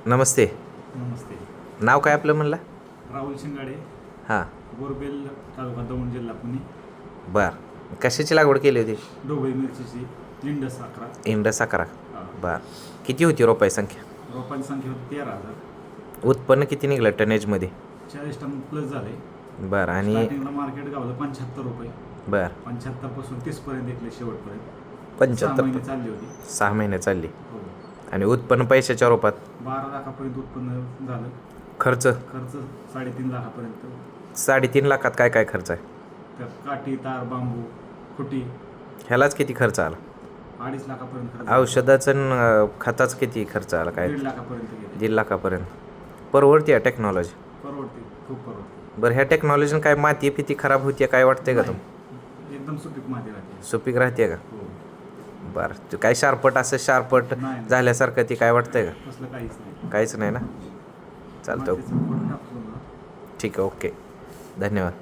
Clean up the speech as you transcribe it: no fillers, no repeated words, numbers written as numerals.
नमस्ते. नमस्ते. नाव काय आपलं म्हणला? राहुल शिंगाडे, हां. बोरबेल, तालुका दौंड, जिल्हा पुणे. बरं. कशाची लागवड केली होती? ढोबळी मिरचीची इंडस 11. इंडस 11. हा. बरं. किती होती रोपाई संख्या? रोपांची संख्या होती 13,000. उत्पन्न किती निघलं टनेजमध्ये? 40 टन प्लस झाले. बरं. आणि स्टार्टिंगला मार्केट गावलं 75 रुपये. बरं. 75 पासून 30 पर्यंत विकले शेवटपर्यंत. 6 75 महिने चालली होती. 6 महिने चालली. हो. आणि उत्पन्न पैशाच्या रोपात? 12 लाखापर्यंत उत्पन्न झालं. खर्च? खर्च 3.5 लाखापर्यंत. 3.5 लाखात काय काय खर्च आहे? त्यात काठी, तार, बांबू, खुटी ह्यालाच किती खर्च आला? 2.5 लाखापर्यंत खर्च. औषधाचं आणि खताचं किती खर्च आला? काय 1.5 लाखापर्यंत गेले. 1.5 लाखापर्यंत. परवडते या टेक्नॉलॉजी? परवडते, खूप परवडते. बरं. ह्या टेक्नॉलॉजीनं काय माती पिती खराब होते काय वाटते का तुम्ही? एकदम सुपीक माती राहते. सुपीक राहते का? हो. बरं. ते काय शारपट असं शारपट नाही. झाल्यासारखं ती काय वाटतंय का? तसलं काहीच नाही. काहीच नाही ना? चालतं. मातीचं फोडून टाकतो ना. ठीक आहे. ओके. धन्यवाद.